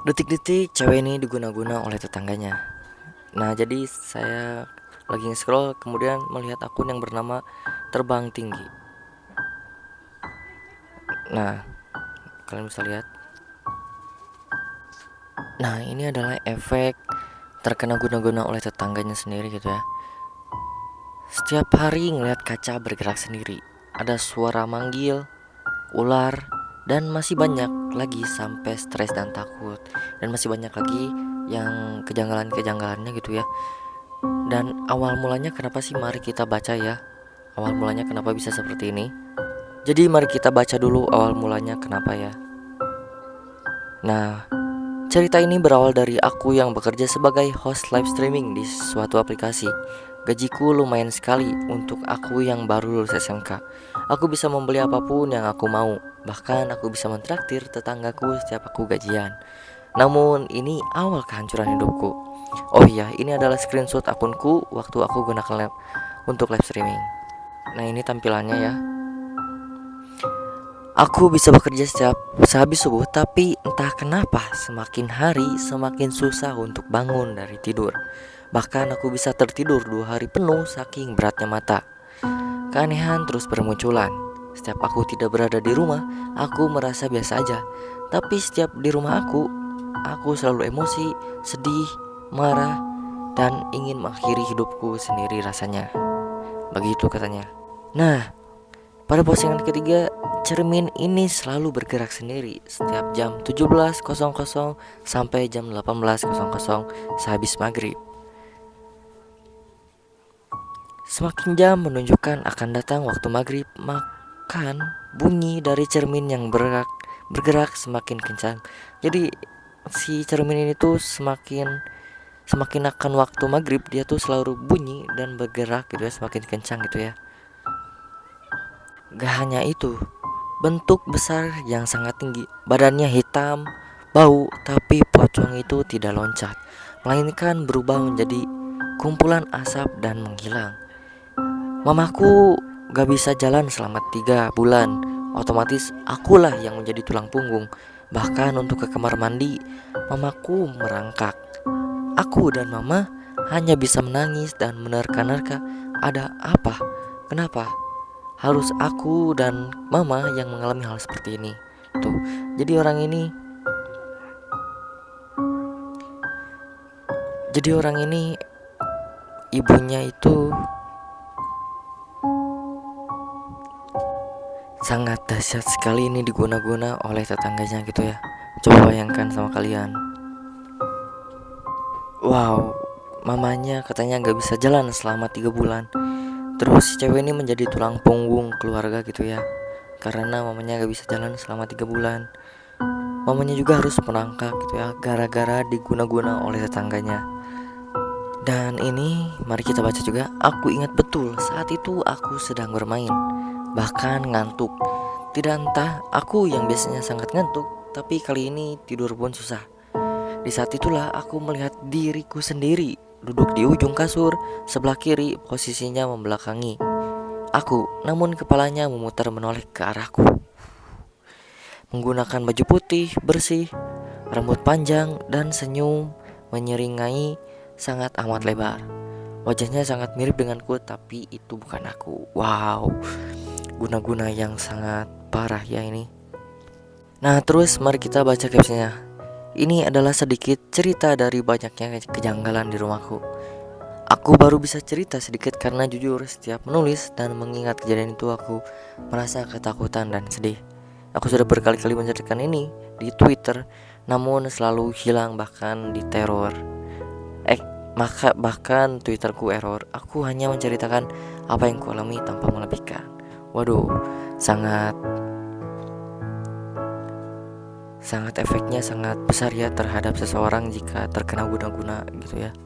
Detik-detik cewek ini diguna-guna oleh tetangganya. Nah, jadi saya lagi nge-scroll kemudian melihat akun yang bernama Terbang Tinggi. Nah, kalian bisa lihat. Nah, ini adalah efek terkena guna-guna oleh tetangganya sendiri gitu ya. Setiap hari ngeliat kaca bergerak sendiri. Ada suara manggil, ular, dan masih banyak lagi sampai stres dan takut. Dan masih banyak lagi yang kejanggalan-kejanggalannya gitu ya. Dan awal mulanya kenapa sih, mari kita baca ya. Awal mulanya kenapa bisa seperti ini. Jadi mari kita baca dulu awal mulanya kenapa ya. Nah, cerita ini berawal dari aku yang bekerja sebagai host live streaming di suatu aplikasi. Gajiku lumayan sekali untuk aku yang baru lulus SMK. Aku bisa membeli apapun yang aku mau. Bahkan aku bisa mentraktir tetanggaku setiap aku gajian. Namun ini awal kehancuran hidupku. Oh iya, ini adalah screenshot akunku waktu aku gunakan lab untuk live streaming. Nah, ini tampilannya ya. Aku bisa bekerja setiap sehabis subuh, tapi entah kenapa semakin hari semakin susah untuk bangun dari tidur. Bahkan aku bisa tertidur 2 hari penuh saking beratnya mata. Keanehan terus bermunculan. Setiap aku tidak berada di rumah, aku merasa biasa aja. Tapi setiap di rumah aku selalu emosi, sedih, marah, dan ingin mengakhiri hidupku sendiri rasanya. Begitu katanya. Nah, pada postingan ketiga, cermin ini selalu bergerak sendiri setiap jam 17.00 sampai jam 18.00 sehabis maghrib. Semakin jam menunjukkan akan datang waktu maghrib, makan bunyi dari cermin yang bergerak semakin kencang. Jadi si cermin ini tuh semakin akan waktu maghrib dia tuh selalu bunyi dan bergerak gitu ya, semakin kencang gitu ya. Gak hanya itu, bentuk besar yang sangat tinggi, badannya hitam, bau, tapi pocong itu tidak loncat, melainkan berubah menjadi kumpulan asap dan menghilang. Mamaku gak bisa jalan selama 3 bulan. Otomatis akulah yang menjadi tulang punggung. Bahkan untuk ke kamar mandi, mamaku merangkak. Aku dan mama hanya bisa menangis dan menerka-nerka. Ada apa? Kenapa harus aku dan mama yang mengalami hal seperti ini? Tuh, jadi orang ini ibunya itu sangat dahsyat sekali, ini diguna-guna oleh tetangganya gitu ya. Coba bayangkan sama kalian. Wow, mamanya katanya gak bisa jalan selama 3 bulan. Terus si cewek ini menjadi tulang punggung keluarga gitu ya, karena mamanya gak bisa jalan selama 3 bulan. Mamanya juga harus merangkak gitu ya, gara-gara diguna-guna oleh tetangganya. Dan ini mari kita baca juga. Aku ingat betul saat itu aku sedang bermain, bahkan ngantuk. Tidak entah aku yang biasanya sangat ngantuk, tapi kali ini tidur pun susah. Di saat itulah aku melihat diriku sendiri duduk di ujung kasur sebelah kiri, posisinya membelakangi aku, namun kepalanya memutar menoleh ke arahku. Menggunakan baju putih bersih, rambut panjang, dan senyum menyeringai sangat amat lebar. Wajahnya sangat mirip denganku, tapi itu bukan aku. Wow, guna-guna yang sangat parah ya ini. Nah, terus mari kita baca captionnya. Ini adalah sedikit cerita dari banyaknya kejanggalan di rumahku. Aku baru bisa cerita sedikit karena jujur setiap menulis dan mengingat kejadian itu aku merasa ketakutan dan sedih. Aku sudah berkali-kali menceritakan ini di Twitter, namun selalu hilang, bahkan di teror. Bahkan Twitterku error. Aku hanya menceritakan apa yang kualami tanpa melebihkan. Waduh, sangat efeknya sangat besar ya terhadap seseorang jika terkena guna-guna gitu ya.